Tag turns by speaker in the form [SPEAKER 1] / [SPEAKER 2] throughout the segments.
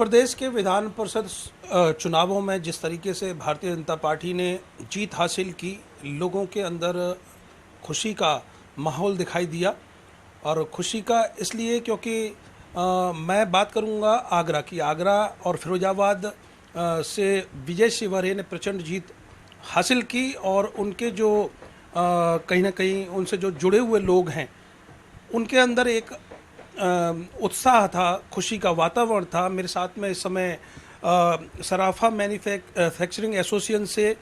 [SPEAKER 1] प्रदेश के विधान परिषद चुनावों में जिस तरीके से भारतीय जनता पार्टी ने जीत हासिल की, लोगों के अंदर खुशी का माहौल दिखाई दिया। और खुशी का इसलिए क्योंकि मैं बात करूंगा आगरा की। आगरा और फिरोजाबाद से विजय शिवहरे ने प्रचंड जीत हासिल की और उनके जो कहीं ना कहीं उनसे जो जुड़े हुए लोग हैं उनके अंदर एक उत्साह था, खुशी का वातावरण था। मेरे साथ में इस समय सराफा मैन्युफैक्चरिंग एसोसिएशन से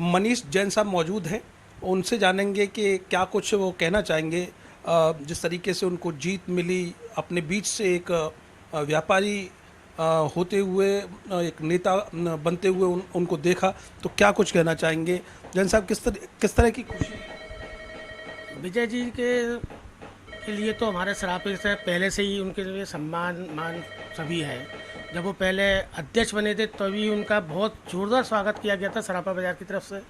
[SPEAKER 1] मनीष जैन साहब मौजूद हैं। उनसे जानेंगे कि क्या कुछ वो कहना चाहेंगे। जिस तरीके से उनको जीत मिली, अपने बीच से एक व्यापारी होते हुए एक नेता बनते हुए उनको देखा, तो क्या कुछ कहना चाहेंगे जैन साहब? किस तरह की खुशी?
[SPEAKER 2] विजय जी के लिए तो हमारे सरापे से पहले से ही उनके लिए सम्मान मान सभी है। जब वो पहले अध्यक्ष बने थे तभी उनका बहुत ज़ोरदार स्वागत किया गया था सराफा बाज़ार की तरफ से,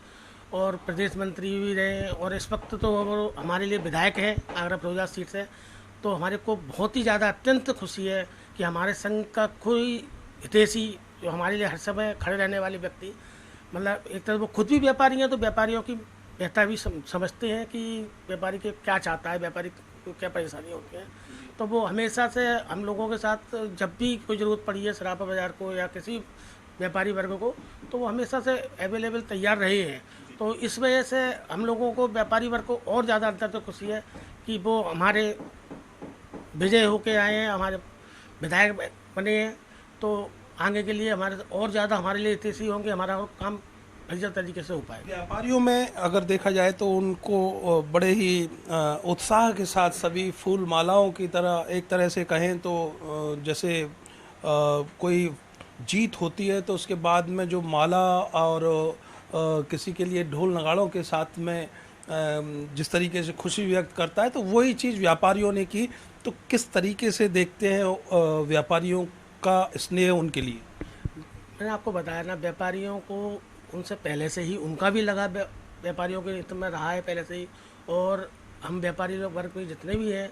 [SPEAKER 2] और प्रदेश मंत्री भी रहे, और इस वक्त तो वो हमारे लिए विधायक हैं आगरा फिरोजाबाद सीट से। तो हमारे को बहुत ही ज़्यादा अत्यंत खुशी है कि हमारे संघ का कोई हितैषी, जो हमारे लिए हर समय खड़े रहने वाले व्यक्ति, मतलब एक तरह वो खुद भी व्यापारी हैं तो व्यापारियों की बेहतर भी समझते हैं कि व्यापारी के क्या चाहता है, व्यापारी को क्या परेशानी होती है। तो वो हमेशा से हम लोगों के साथ जब भी कोई ज़रूरत पड़ी है सराफा बाज़ार को या किसी व्यापारी वर्ग को, तो वो हमेशा से अवेलेबल तैयार रहे हैं। तो इस वजह से हम लोगों को व्यापारी वर्ग को और ज़्यादा अंतर तो खुशी है कि वो हमारे विजय होके आए हैं, हमारे विधायक बने हैं। तो आगे के लिए हमारे और ज़्यादा हमारे लिए हितैषी होंगे, हमारा काम बेहतर तरीके से हो पाए।
[SPEAKER 1] व्यापारियों में अगर देखा जाए तो उनको बड़े ही उत्साह के साथ सभी फूल मालाओं की तरह, एक तरह से कहें तो जैसे कोई जीत होती है तो उसके बाद में जो माला और किसी के लिए ढोल नगाड़ों के साथ में जिस तरीके से खुशी व्यक्त करता है, तो वही चीज़ व्यापारियों ने की। तो किस तरीके से देखते हैं व्यापारियों का स्नेह उनके लिए?
[SPEAKER 2] मैंने आपको बताया ना, व्यापारियों को उनसे पहले से ही उनका भी लगा व्यापारियों के हित में रहा है पहले से ही। और हम व्यापारी वर्ग में जितने भी हैं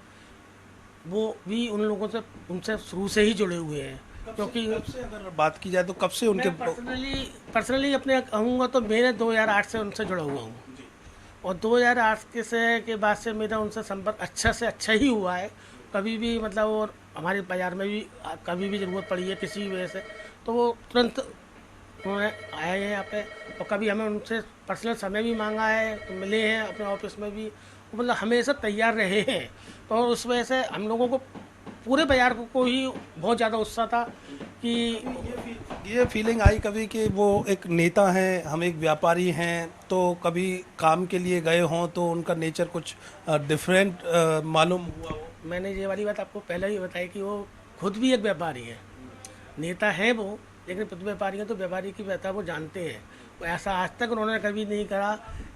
[SPEAKER 2] वो भी उन लोगों से उनसे शुरू से ही जुड़े हुए हैं। क्योंकि
[SPEAKER 1] कब से अगर बात की जाए तो कब से उनके?
[SPEAKER 2] मैं पर्सनली अपने कहूँगा तो मैंने 2008 से उनसे जुड़ा हुआ हूँ, और 2008 के बाद से मेरा उनसे संपर्क अच्छा से अच्छा ही हुआ है। कभी भी मतलब, और हमारे बाज़ार में भी कभी भी ज़रूरत पड़ी है किसी भी वजह से तो वो तुरंत उन्होंने आए हैं यहाँ पे। और कभी हमें उनसे पर्सनल समय भी मांगा है तो मिले हैं अपने ऑफिस में भी, मतलब हमेशा तैयार रहे हैं। तो उस वजह से हम लोगों को पूरे बाज़ार को ही बहुत ज़्यादा उत्साह था कि
[SPEAKER 1] ये फीलिंग आई कभी कि वो एक नेता हैं, हम एक व्यापारी हैं, तो कभी काम के लिए गए हों तो उनका नेचर कुछ डिफरेंट मालूम हुआ हो?
[SPEAKER 2] मैंने ये वाली बात आपको पहले ही बताई कि वो खुद भी एक व्यापारी है। नेता हैं वो, लेकिन खुद व्यापारी हैं, तो व्यापारी की व्यथा वो जानते हैं। वो ऐसा आज तक उन्होंने कभी नहीं करा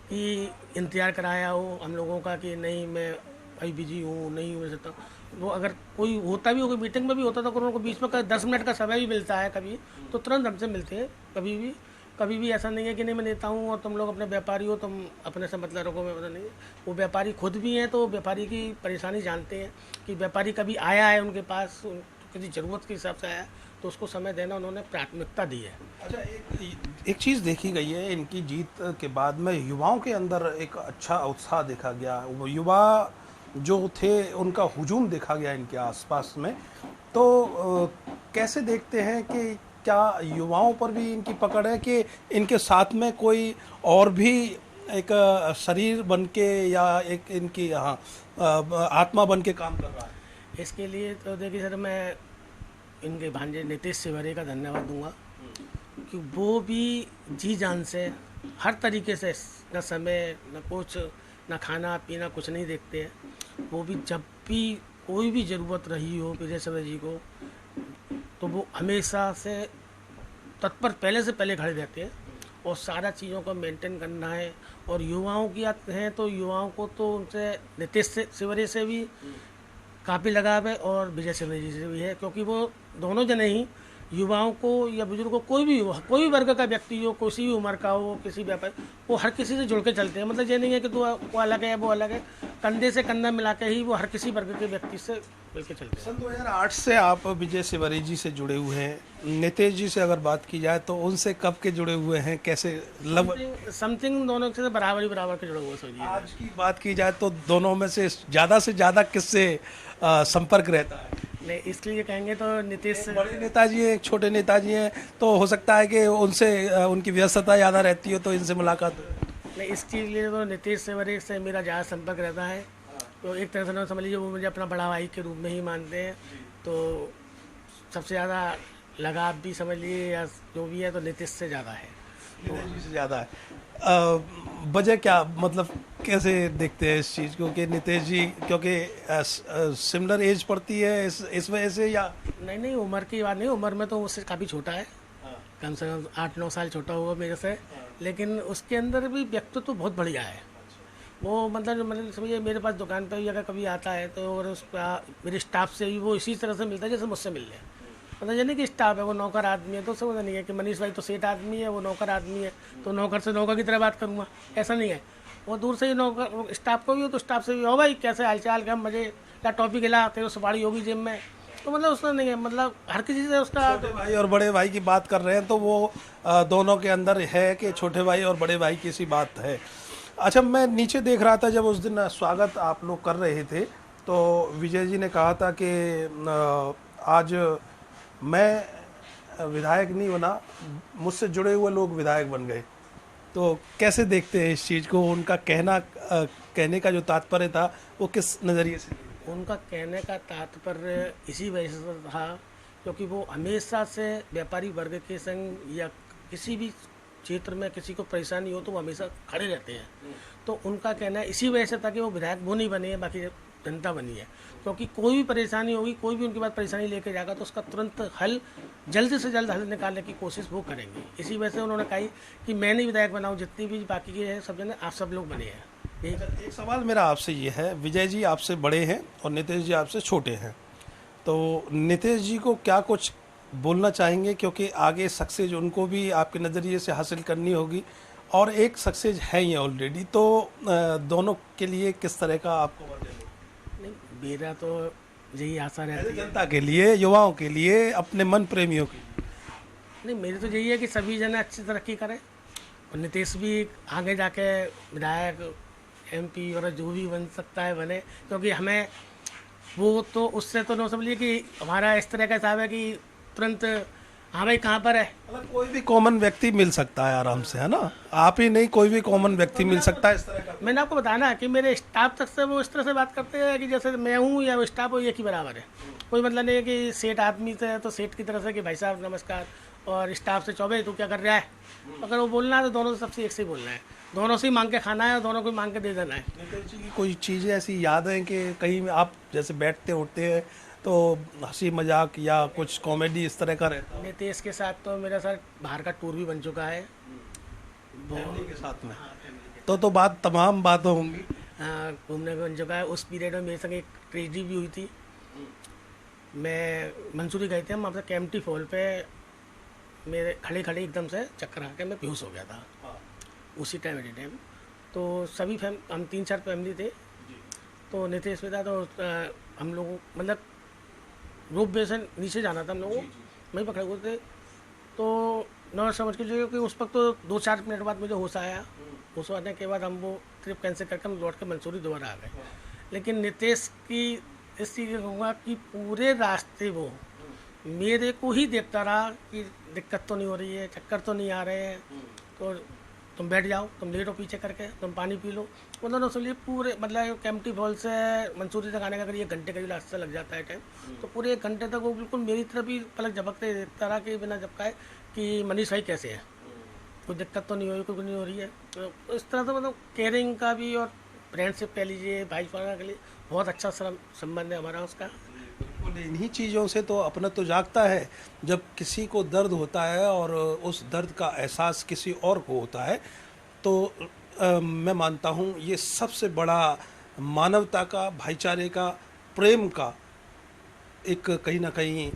[SPEAKER 2] कि इंतज़ार कराया हो हम लोगों का कि नहीं मैं भाई बिजी हूँ, नहीं मिल सकता। वो अगर कोई होता भी हो, कोई मीटिंग में भी होता तो उनको बीच में 10 मिनट का समय भी मिलता है कभी, तो तुरंत हमसे मिलते हैं। कभी भी ऐसा नहीं है कि नहीं मैं नेता हूँ और तुम लोग अपने व्यापारी हो, तुम अपने से मतलब रखो, मैं मतलब नहीं। वो व्यापारी खुद भी हैं तो व्यापारी की परेशानी जानते हैं कि व्यापारी कभी आया है उनके पास, किसी ज़रूरत के हिसाब से आया, तो उसको समय देना उन्होंने प्राथमिकता दी है।
[SPEAKER 1] अच्छा, एक चीज़ देखी गई है इनकी जीत के बाद में, युवाओं के अंदर एक अच्छा उत्साह देखा गया। वो युवा जो थे उनका हुजूम देखा गया इनके आसपास में। तो कैसे देखते हैं कि क्या युवाओं पर भी इनकी पकड़ है कि इनके साथ में कोई और भी एक शरीर बन के या एक इनकी आत्मा बन के काम कर रहा है?
[SPEAKER 2] इसके लिए तो देखिए सर, मैं इनके भांजे नीतीश शिवहरे का धन्यवाद दूंगा कि वो भी जी जान से हर तरीके से, न समय न कुछ, न खाना पीना कुछ नहीं देखते हैं। वो भी जब भी कोई भी ज़रूरत रही हो विजय शिवहरे जी को, तो वो हमेशा से तत्पर पहले से पहले खड़े रहते हैं और सारा चीज़ों को मेंटेन करना है। और युवाओं की हैं तो युवाओं को तो उनसे नीतीश शिवहरे से भी काफ़ी लगाव है और विजय शिवहरे जी से भी है, क्योंकि वो दोनों जने ही युवाओं को या बुजुर्गों को, कोई भी वर्ग का व्यक्ति हो, किसी भी उम्र का हो, किसी व्यापार, वो हर किसी से जुड़ के चलते हैं। मतलब ये नहीं है कि तो वो अलग है, वो अलग है, कंधे से कंधा मिला के ही वो हर किसी वर्ग के व्यक्ति से मिल के चलते हैं।
[SPEAKER 1] सन 2008 से आप विजय शिवरी जी से जुड़े हुए हैं। नितेश जी से अगर बात की जाए तो उनसे कब के जुड़े हुए हैं, कैसे
[SPEAKER 2] समथिंग दोनों से बराबर के जुड़े हुए समझिए।
[SPEAKER 1] आज की बात की जाए तो दोनों में से से ज़्यादा किससे संपर्क रहता है?
[SPEAKER 2] नहीं, इसलिए कहेंगे तो नीतीश से।
[SPEAKER 1] बड़े नेताजी हैं, एक छोटे नेताजी हैं, तो हो सकता है कि उनसे उनकी व्यस्तता ज़्यादा रहती हो तो इनसे मुलाकात हो।
[SPEAKER 2] नहीं, इस चीज़ के लिए तो नीतीश शिवरी से मेरा ज़्यादा संपर्क रहता है। तो एक तरह से ना समझ लीजिए, वो मुझे अपना बड़ा भाई के रूप में ही मानते हैं। तो सबसे ज़्यादा लगाव भी समझ लीजिए या जो भी है तो नीतीश से ज़्यादा है।
[SPEAKER 1] नितेश जी से ज़्यादा है। वजह क्या, मतलब कैसे देखते हैं इस चीज़ को कि नितेश जी, क्योंकि सिमिलर एज पड़ती है इस वजह से, या
[SPEAKER 2] नहीं, उम्र की बात नहीं, उम्र में तो उससे काफ़ी छोटा है, कम से कम 8-9 साल छोटा होगा मेरे से। लेकिन उसके अंदर भी व्यक्तित्व तो बहुत बढ़िया है। वो मतलब समझिए, मेरे पास दुकान पर भी अगर कभी आता है तो और उसका मेरे स्टाफ से भी वो इसी तरह से मिलता है जैसे मुझसे मिल रहे। मतलब ये नहीं कि स्टाफ है वो नौकर आदमी है, तो समझ नहीं है कि मनीष भाई तो सेठ आदमी है, वो नौकर आदमी है तो नौकर से नौकर की तरह बात करूँगा, ऐसा नहीं है। वो दूर से ही नौकर स्टाफ को भी हो तो स्टाफ से भी हो, भाई कैसे हालचाल, क्या मजे, क्या टॉपिक हिला, तेरे सुपारी होगी जिम में, तो मतलब उसका नहीं है, मतलब हर किसी से उसका।
[SPEAKER 1] छोटे भाई और बड़े भाई की बात कर रहे हैं तो वो दोनों के अंदर है कि छोटे भाई और बड़े भाई की सी बात है। अच्छा, मैं नीचे देख रहा था जब उस दिन स्वागत आप लोग कर रहे थे तो विजय जी ने कहा था कि आज मैं विधायक नहीं बना, मुझसे जुड़े हुए लोग विधायक बन गए। तो कैसे देखते हैं इस चीज़ को? उनका कहने का जो तात्पर्य था वो किस नज़रिए से?
[SPEAKER 2] उनका कहने का तात्पर्य इसी वजह से था क्योंकि वो हमेशा से व्यापारी वर्ग के संग या किसी भी क्षेत्र में किसी को परेशानी हो तो वो हमेशा खड़े रहते हैं। तो उनका कहना इसी वजह से था कि वो विधायक वो नहीं बने हैं, बाकी जनता बनी है। क्योंकि कोई भी परेशानी होगी, कोई भी उनके पास परेशानी लेके जाएगा तो उसका तुरंत हल, जल्द से जल्द हल निकालने की कोशिश वो करेंगे। इसी वजह से उन्होंने कहा कि मैं नहीं विधायक बनाऊँ, जितनी भी बाकी के हैं सब जने, आप सब लोग बने हैं।
[SPEAKER 1] एक सवाल मेरा आपसे ये है, विजय जी आपसे बड़े हैं और नितेश जी आपसे छोटे हैं, तो नितेश जी को क्या कुछ बोलना चाहेंगे, क्योंकि आगे सक्सेस उनको भी आपके नज़रिए से हासिल करनी होगी और एक सक्सेस है ये ऑलरेडी, तो दोनों के लिए किस तरह का आपको
[SPEAKER 2] नहीं, मेरा तो यही आशा रहती है,
[SPEAKER 1] जनता के लिए, युवाओं के लिए, अपने मन प्रेमियों के लिए?
[SPEAKER 2] नहीं, मेरी तो यही है कि सभी जने अच्छी तरक्की करें और नितेश भी आगे जाके विधायक, MP और जो भी बन सकता है बने। क्योंकि हमें वो तो उससे तो न समझिए कि हमारा इस तरह का हिसाब है कि तुरंत हाँ भाई कहाँ पर है,
[SPEAKER 1] मतलब कोई भी कॉमन व्यक्ति मिल सकता है आराम से, है ना? आप ही नहीं, कोई भी कॉमन व्यक्ति मिल सकता है इस तरह का।
[SPEAKER 2] मैंने आपको बताया ना कि मेरे स्टाफ तक से वो इस तरह से बात करते हैं कि जैसे मैं हूँ या वो स्टाफ हो, एक ही बराबर है। कोई मतलब नहीं है कि सेठ आदमी से है तो सेठ की तरफ से कि भाई साहब नमस्कार, और स्टाफ से चौबे तू क्या कर रहा है। अगर वो बोलना है तो दोनों से सबसे एक से ही बोलना है, दोनों से ही मांग के खाना है और दोनों को मांग के दे देना है।
[SPEAKER 1] नितेश जी की कोई चीज़ें ऐसी याद हैं कि कहीं आप जैसे बैठते उठते हैं तो हंसी मजाक या कुछ कॉमेडी इस तरह का रहता है?
[SPEAKER 2] नितेश के साथ तो मेरा सर बाहर का टूर भी बन चुका है
[SPEAKER 1] फैमिली के साथ में, तो बात तमाम बातें होंगी।
[SPEAKER 2] हाँ, घूमने का बन चुका है। उस पीरियड में मेरे संग एक ट्रेजिडी भी हुई थी। मैं मंसूरी गए थे हम, वहाँ पर केम्प्टी फॉल पे मेरे खड़े खड़े एकदम से चक्कर आके मैं बेहोश हो गया था उसी टाइम एट टाइम। तो सभी हम 3-4 फैमिली थे, तो नितेश में था, तो हम लोग मतलब रोप वे से नीचे जाना था हम लोगों को, वहीं पकड़े हुए थे। तो न समझ के लिए कि उस वक्त तो 2-4 मिनट बाद मुझे होश आया। होश आने के बाद हम वो ट्रिप कैंसिल करके हम लौट के मंसूरी दोबारा आ गए। लेकिन नितेश की इस चीज़ कहूँगा कि पूरे रास्ते वो मेरे को ही देखता रहा कि दिक्कत तो नहीं हो रही है, चक्कर तो नहीं आ रहे हैं, तो तुम बैठ जाओ, तुम लेटो पीछे करके, तुम पानी पी लो। मतलब उसलिए पूरे मतलब केम्प्टी फॉल से मंसूरी तक आने का अगर 1 घंटे का भी रास्ता लग जाता है टाइम, तो पूरे 1 घंटे तक वो बिल्कुल मेरी तरफ ही पलक झपकते देखता रहा कि बिना झपकाए कि मनीष भाई कैसे है, कोई दिक्कत तो नहीं हो रही, कुछ नहीं हो रही है। तो इस तरह से मतलब केयरिंग का भी और फ्रेंडशिप कह लीजिए, भाईचारा के लिए बहुत अच्छा संबंध है हमारा उसका।
[SPEAKER 1] बिल्कुल, इन्हीं चीज़ों से तो अपना तो जागता है जब किसी को दर्द होता है और उस दर्द का एहसास किसी और को होता है, तो मैं मानता हूँ ये सबसे बड़ा मानवता का, भाईचारे का, प्रेम का एक कहीं ना कहीं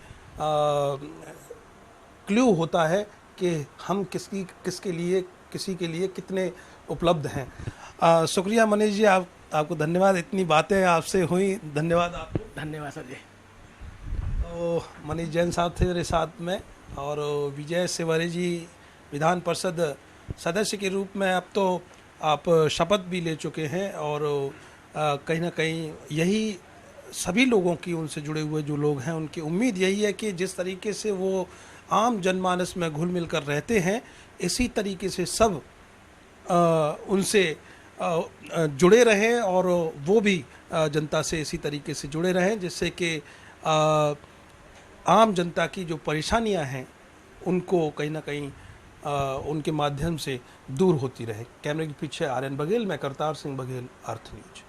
[SPEAKER 1] क्लू होता है कि हम किसके लिए किसी के लिए कितने उपलब्ध हैं। शुक्रिया मनीष जी, आपको धन्यवाद, इतनी बातें आपसे हुई, धन्यवाद आपको।
[SPEAKER 2] धन्यवाद सर जी।
[SPEAKER 1] तो मनीष जैन साहब थे मेरे साथ में, और विजय सेवारे जी विधान परिषद सदस्य के रूप में अब तो आप शपथ भी ले चुके हैं, और कहीं ना कहीं यही सभी लोगों की, उनसे जुड़े हुए जो लोग हैं उनकी उम्मीद यही है कि जिस तरीके से वो आम जनमानस में घुल मिल कर रहते हैं, इसी तरीके से सब उनसे जुड़े रहें, और वो भी जनता से इसी तरीके से जुड़े रहें, जिससे कि आम जनता की जो परेशानियां हैं उनको कहीं ना कहीं उनके माध्यम से दूर होती रहे। कैमरे के पीछे आर्यन बघेल, मैं करतार सिंह बघेल, अर्थ न्यूज।